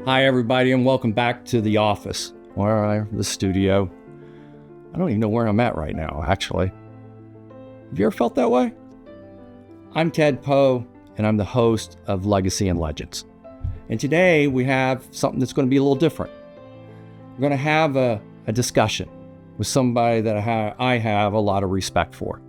Hi, everybody, and welcome back to the office or the studio. I don't even know where I'm at right now, actually. Have you ever felt that way? I'm Ted Poe, and I'm the host of Legacy and Legends. And today we have something that's going to be a little different. We're going to have a discussion with somebody that I have a lot of respect for.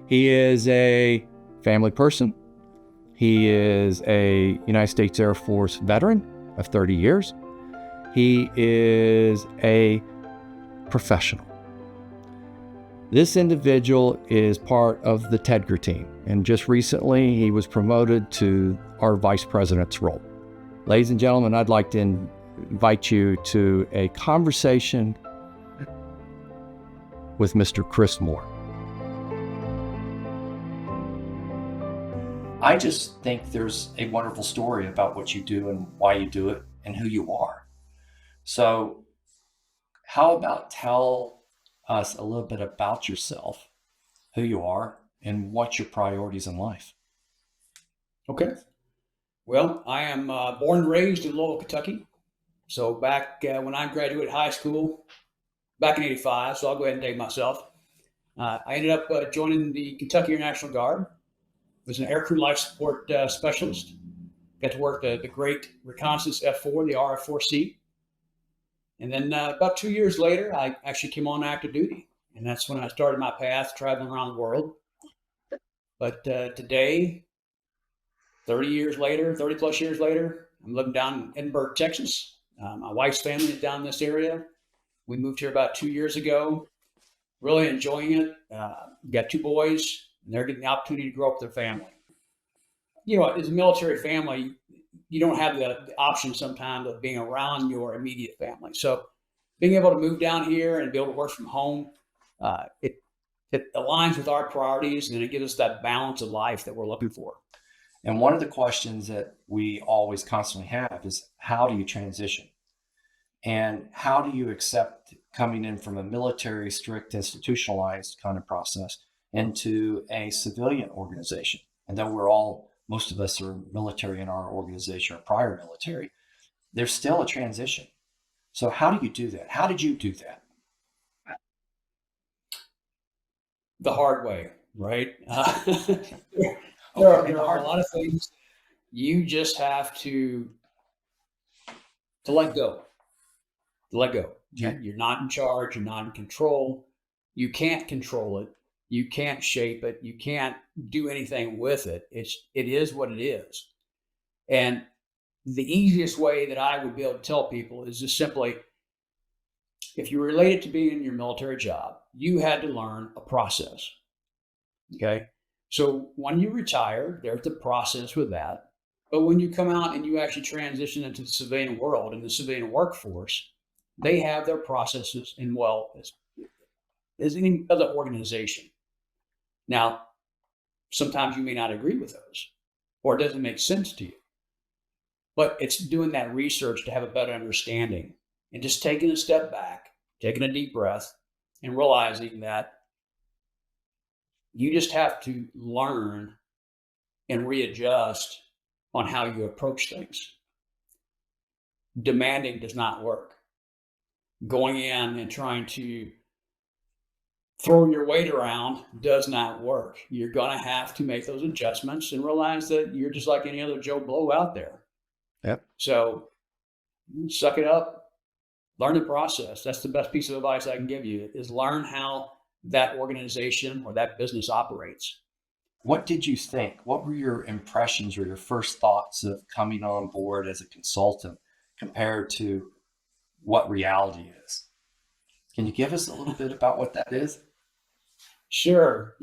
He is a family person. He is a United States Air Force veteran of 30 years. He is a professional. This individual is part of the Tedgar team, and just recently he was promoted to our vice president's role. Ladies and gentlemen, I'd like to invite you to a conversation with Mr. Chris Moore. I just think there's a wonderful story about what you do and why you do it and who you are. So how about tell us a little bit about yourself, who you are, and what's your priorities in life? Okay. Well, I am born and raised in Louisville, Kentucky. So back when I graduated high school, back in '85, so I'll go ahead and date myself. I ended up joining the Kentucky Air National Guard. Was an aircrew life support specialist. Got to work the great reconnaissance F4, the RF-4C. And then about 2 years later, I actually came on active duty. And that's when I started my path traveling around the world. But today, 30 plus years later, I'm living down in Edinburgh, Texas. My wife's family is down in this area. We moved here about 2 years ago. Really enjoying it. Got two boys, and they're getting the opportunity to grow up with their family. You know, as a military family, you don't have the option sometimes of being around your immediate family. So being able to move down here and be able to work from home, it aligns with our priorities, and it gives us that balance of life that we're looking for. And one of the questions that we always constantly have is, how do you transition? And how do you accept coming in from a military, strict, institutionalized kind of process into a civilian organization? And though most of us are military in our organization or prior military, there's still a transition. So how do you do that? How did you do that? The hard way, right? There are a lot of things you just have to let go. Let go. Okay. You're not in charge. You're not in control. You can't control it. You can't shape it. You can't do anything with it. It is what it is. And the easiest way that I would be able to tell people is just simply, if you relate it to being in your military job, you had to learn a process. Okay. So when you retire, there's the process with that. But when you come out and you actually transition into the civilian world and the civilian workforce, they have their processes in as any other organization. Now, sometimes you may not agree with those, or it doesn't make sense to you. But it's doing that research to have a better understanding and just taking a step back, taking a deep breath, and realizing that you just have to learn and readjust on how you approach things. Demanding does not work. Going in and trying to throw your weight around does not work. You're going to have to make those adjustments and realize that you're just like any other Joe Blow out there. Yep. So suck it up, learn the process. That's the best piece of advice I can give you, is learn how that organization or that business operates. What did you think? What were your impressions or your first thoughts of coming on board as a consultant compared to what reality is? Can you give us a little bit about what that is? Sure.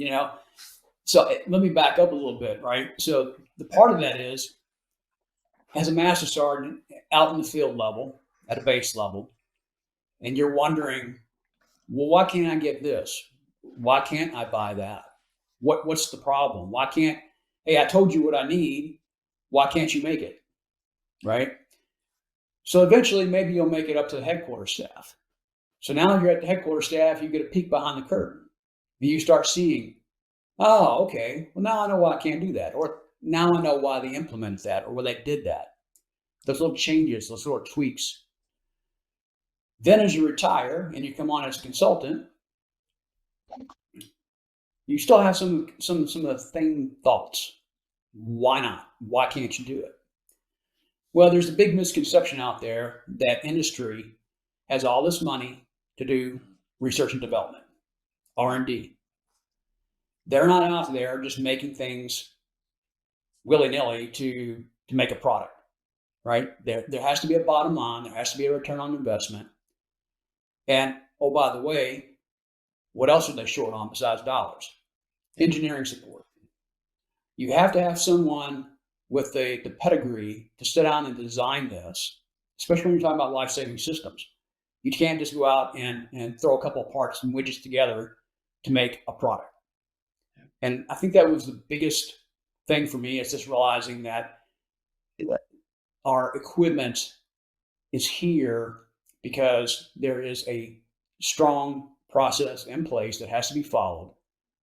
So let me back up a little bit, right? So the part of that is, as a master sergeant out in the field level, at a base level, and you're wondering, well, why can't I get this? Why can't I buy that? What's the problem? Hey, I told you what I need. Why can't you make it? Right? So eventually maybe you'll make it up to the headquarters staff. So now you're at the headquarters staff, you get a peek behind the curtain. And you start seeing, oh, okay, well, now I know why I can't do that. Or now I know why they implemented that or why they did that. those little changes, those little tweaks. Then as you retire and you come on as a consultant, you still have some of the same thoughts. Why not? Why can't you do it? Well, there's a big misconception out there that industry has all this money to do research and development, R&D. They're not out there just making things willy-nilly to make a product, right? There has to be a bottom line. There has to be a return on investment. And, oh, by the way, what else are they short on besides dollars? Engineering support. You have to have someone with the pedigree to sit down and design this, especially when you're talking about life-saving systems. You can't just go out and throw a couple of parts and widgets together to make a product. And I think that was the biggest thing for me, is just realizing that our equipment is here because there is a strong process in place that has to be followed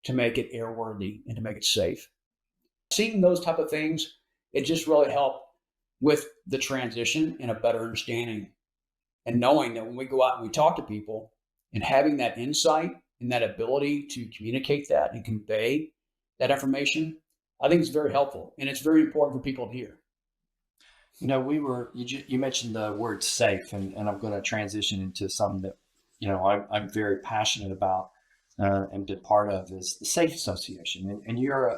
to make it airworthy and to make it safe. Seeing those type of things, it just really helped with the transition and a better understanding, and knowing that when we go out and we talk to people and having that insight and that ability to communicate that and convey that information, I think it's very helpful, and it's very important for people to hear. You know, you mentioned the word safe, and I'm going to transition into something that, you know, I'm very passionate about and been part of, is the SAFE Association, and you're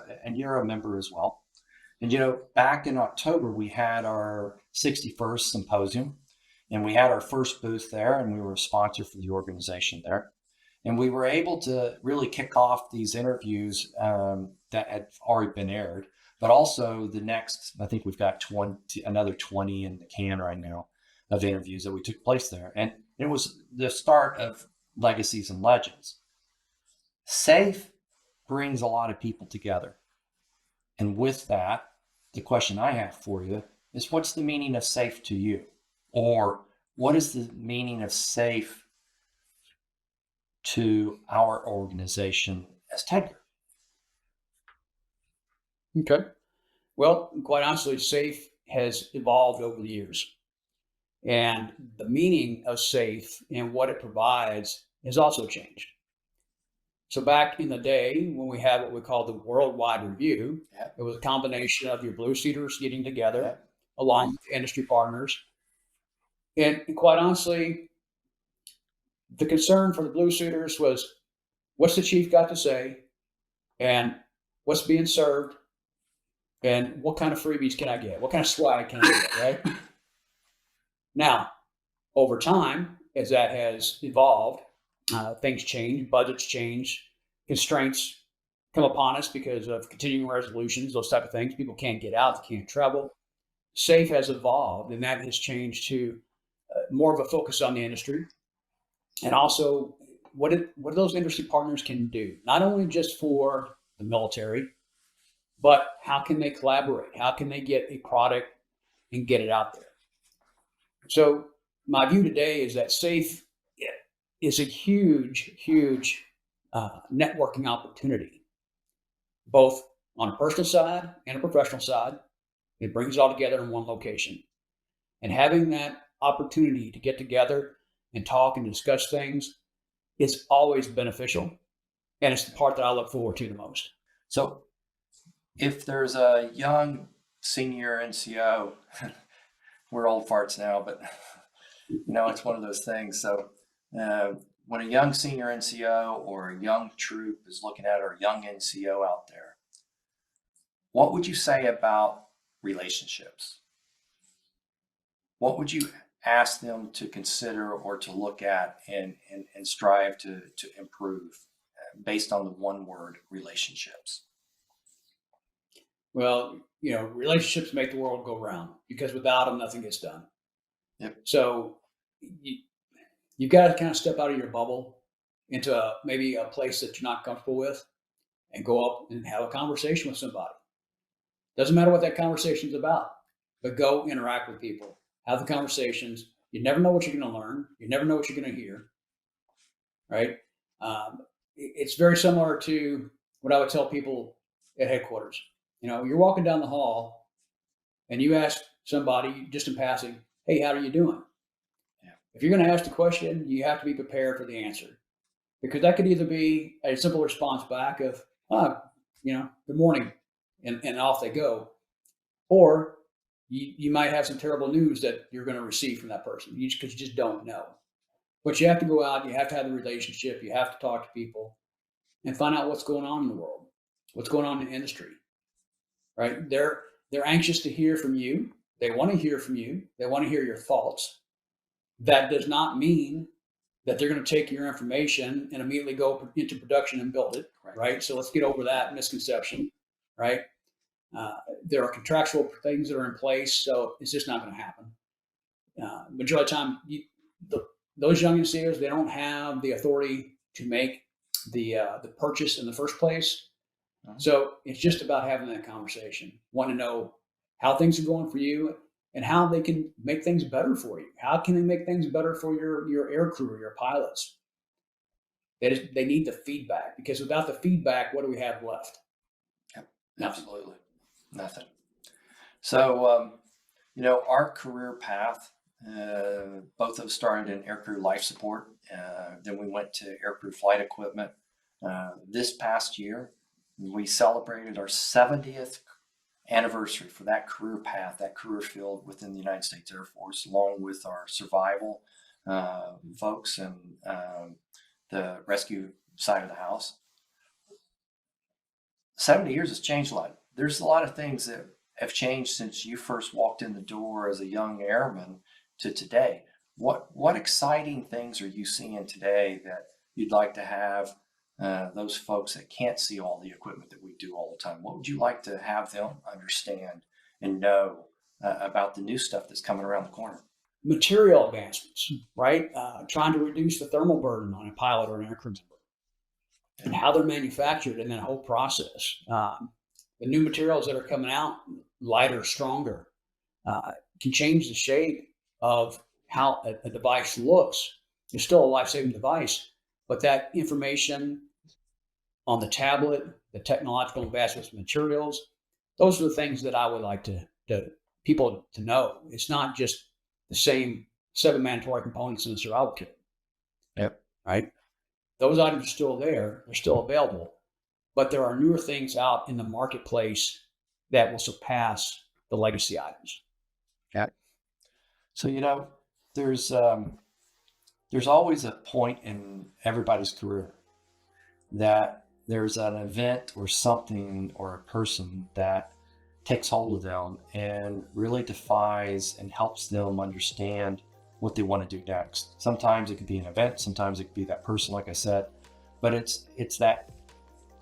a member as well. And you know, back in October we had our 61st symposium, and we had our first booth there, and we were a sponsor for the organization there, and we were able to really kick off these interviews that had already been aired, but also the next, I think we've got another 20 in the can right now of interviews that we took place there, and it was the start of Legacies and Legends. SAFE brings a lot of people together. And with that, the question I have for you is, what's the meaning of SAFE to you? Or what is the meaning of SAFE to our organization as Tedgar? Okay. Well, quite honestly, SAFE has evolved over the years. And the meaning of SAFE and what it provides has also changed. So back in the day, when we had what we call the worldwide review, it was a combination of your blue seaters getting together along with industry partners. And quite honestly, the concern for the blue suiters was, what's the chief got to say, and what's being served, and what kind of freebies can I get? What kind of swag can I get, right? Now, over time, as that has evolved, things change, budgets change, constraints come upon us because of continuing resolutions, those type of things. People can't get out, they can't travel. SAFE has evolved, and that has changed to more of a focus on the industry, and also what those industry partners can do, not only just for the military, but how can they collaborate? How can they get a product and get it out there? So my view today is that SAFE is a huge, huge networking opportunity, both on a personal side and a professional side. It brings it all together in one location. And having that opportunity to get together and talk and discuss things is always beneficial. And it's the part that I look forward to the most. So if there's a young senior NCO, we're old farts now, but you know, it's one of those things. So when a young senior NCO or a young troop is looking at, or a young NCO out there, what would you say about relationships? What would you ask them to consider or to look at and strive to improve based on the one word, relationships? Well, you know, relationships make the world go round, because without them, nothing gets done. Yep. So you've got to kind of step out of your bubble into maybe a place that you're not comfortable with, and go up and have a conversation with somebody. Doesn't matter what that conversation is about, but go interact with people, have the conversations. You never know what you're going to learn. You never know what you're going to hear, right? It's very similar to what I would tell people at headquarters. You know, you're walking down the hall and you ask somebody just in passing, hey, how are you doing? Yeah. If you're going to ask the question, you have to be prepared for the answer, because that could either be a simple response back of, good morning, and off they go. Or you might have some terrible news that you're going to receive from that person because you just don't know. But you have to go out, you have to have the relationship, you have to talk to people and find out what's going on in the world, what's going on in the industry, right? They're anxious to hear from you. They want to hear from you. They want to hear your thoughts. That does not mean that they're going to take your information and immediately go into production and build it, right? So let's get over that misconception, right? There are contractual things that are in place, so it's just not going to happen. Majority of the time, those young NCOs, they don't have the authority to make the purchase in the first place. So it's just about having that conversation. Want to know how things are going for you and how they can make things better for you. How can they make things better for your air crew or your pilots? They need the feedback, because without the feedback, what do we have left? Yep, absolutely nothing. So, our career path, both of us started in aircrew life support. Then we went to aircrew flight equipment. This past year, we celebrated our 70th anniversary for that career path, that career field within the United States Air Force, along with our survival folks and the rescue side of the house. 70 years has changed a lot. There's a lot of things that have changed since you first walked in the door as a young airman to today. What exciting things are you seeing today that you'd like to have those folks that can't see all the equipment that we do all the time? What would you like to have them understand and know about the new stuff that's coming around the corner? Material advancements, right? Trying to reduce the thermal burden on a pilot or an aircrew member, and how they're manufactured in that whole process. The new materials that are coming out, lighter, stronger, can change the shape of how a device looks. It's still a life-saving device, but that information on the tablet, the technological advancements, materials, those are the things that I would like to people to know. It's not just the same 7 mandatory components in the survival kit. Yep. Right? Those items are still there. They're still available. But there are newer things out in the marketplace that will surpass the legacy items. Yeah. So, there's always a point in everybody's career that there's an event or something or a person that takes hold of them and really defies and helps them understand what they want to do next. Sometimes it could be an event, sometimes it could be that person, like I said, but it's that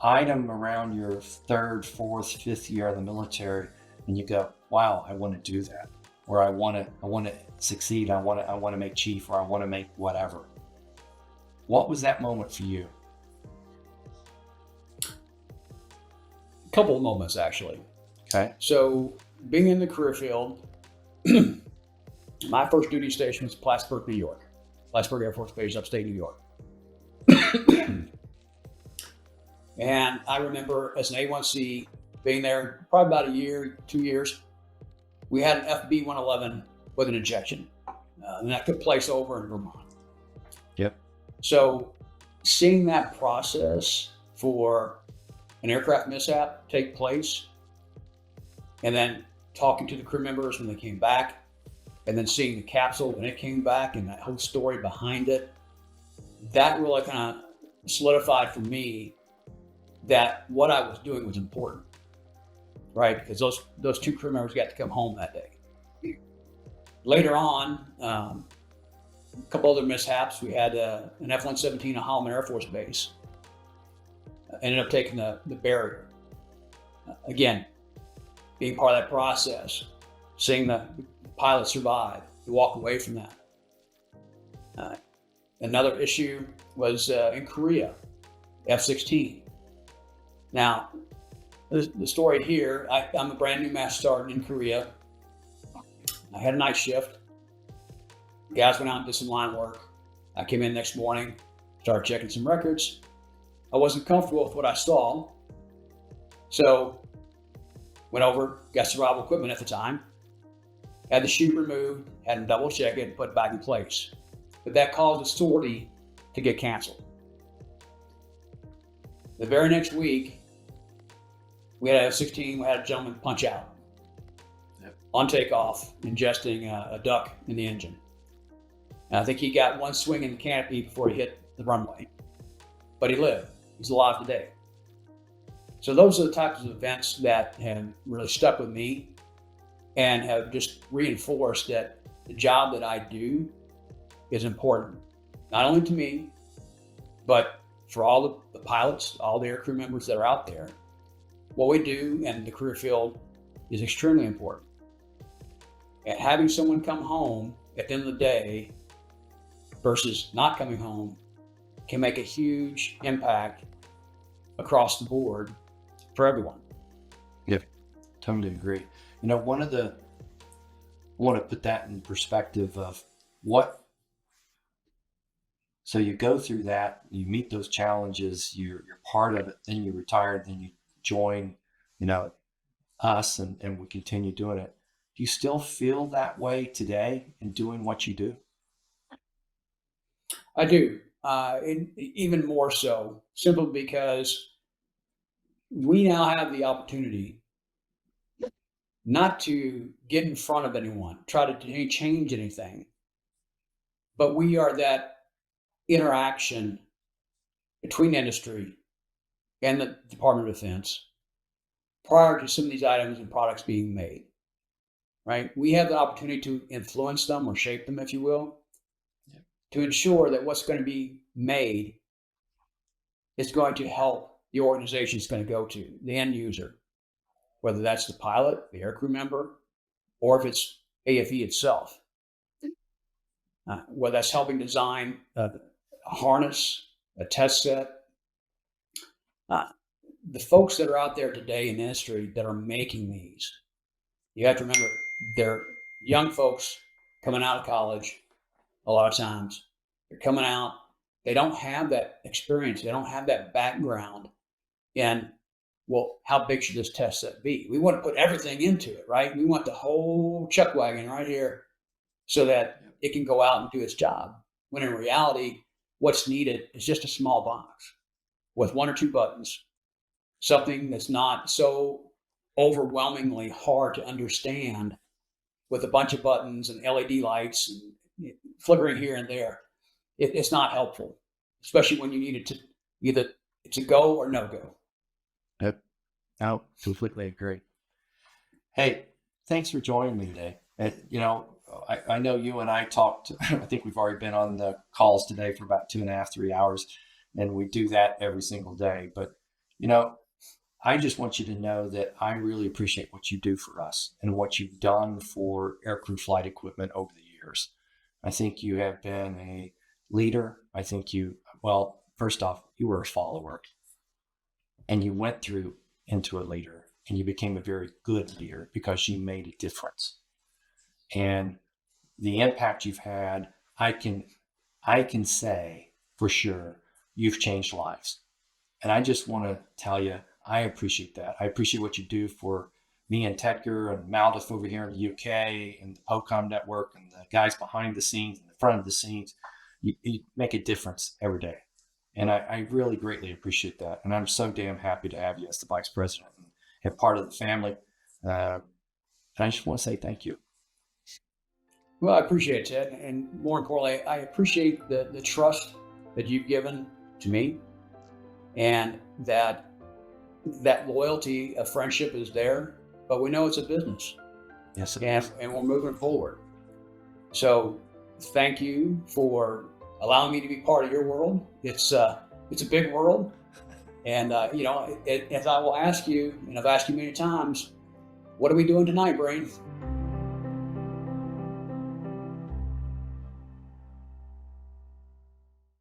item around your 3rd, 4th, 5th year in the military, and you go, wow, I want to do that, or I want to succeed, I want to make chief, or I want to make whatever. What was that moment for you? A couple of moments, actually. Okay. So, being in the career field, my first duty station was Plattsburgh, New York. Plattsburgh Air Force Base, upstate New York. And I remember as an A1C being there probably about a year, 2 years, we had an FB-111 with an injection. And that took place over in Vermont. Yep. So seeing that process for an aircraft mishap take place, and then talking to the crew members when they came back, and then seeing the capsule when it came back and that whole story behind it, that really kind of solidified for me that what I was doing was important, right? Because those 2 crew members got to come home that day. Later on, a couple other mishaps. We had an F-117 at Holloman Air Force Base. Ended up taking the barrier. Again, being part of that process, seeing the pilot survive, to walk away from that. Another issue was in Korea, F-16. Now, the story here, I'm a brand new master sergeant in Korea. I had a night shift. Guys went out and did some line work. I came in next morning, started checking some records. I wasn't comfortable with what I saw. So went over, got survival equipment at the time, had the chute removed, had them double check it, put it back in place. But that caused a sortie to get canceled. The very next week, we had a F-16, we had a gentleman punch out on takeoff, ingesting a duck in the engine. And I think he got one swing in the canopy before he hit the runway. But he lived. He's alive today. So those are the types of events that have really stuck with me and have just reinforced that the job that I do is important, not only to me, but for all the pilots, all the aircrew members that are out there. What we do in the career field is extremely important. And having someone come home at the end of the day versus not coming home can make a huge impact across the board for everyone. Yeah, totally agree. You know, I want to put that in perspective of so you go through that, you meet those challenges, you're part of it, then you retire, then you join, us and we continue doing it. Do you still feel that way today in doing what you do? I do, even more so, simply because we now have the opportunity not to get in front of anyone, try to change anything, but we are that interaction between industry and the Department of Defense prior to some of these items and products being made, right? We have the opportunity to influence them or shape them, if you will, to ensure that what's going to be made is going to help the organization it's going to go to, the end user, whether that's the pilot, the aircrew member, or if it's AFE itself. Whether that's helping design a harness, a test set. The folks that are out there today in industry that are making these, you have to remember, they're young folks coming out of college a lot of times. They're coming out, they don't have that experience, they don't have that background in, well, how big should this test set be? We want to put everything into it, right? We want the whole chuck wagon right here so that it can go out and do its job. When in reality, what's needed is just a small box with one or two buttons, something that's not so overwhelmingly hard to understand with a bunch of buttons and LED lights and flickering here and there. It's not helpful, especially when you need it to either it's a go or no go. Yep. I completely agree. Hey, thanks for joining me today. I know you and I talked, I think we've already been on the calls today for about 2.5, 3 hours, and we do that every single day. But, I just want you to know that I really appreciate what you do for us and what you've done for aircrew flight equipment over the years. I think you have been a leader. I think first off, you were a follower and you went through into a leader and you became a very good leader because you made a difference. And the impact you've had, I can say for sure you've changed lives. And I just want to tell you, I appreciate that. I appreciate what you do for me and Tedgar and Maldif over here in the UK and the POCOM network and the guys behind the scenes and the front of the scenes. You make a difference every day. And I really greatly appreciate that. And I'm so damn happy to have you as the vice president and have part of the family. And I just want to say thank you. Well, I appreciate it, Ted. And more importantly, I appreciate the trust that you've given to me and that loyalty of friendship is there, but we know it's a business. Yes, and we're moving forward. So thank you for allowing me to be part of your world. It's a big world. And, as I will ask you, and I've asked you many times, what are we doing tonight, Brain?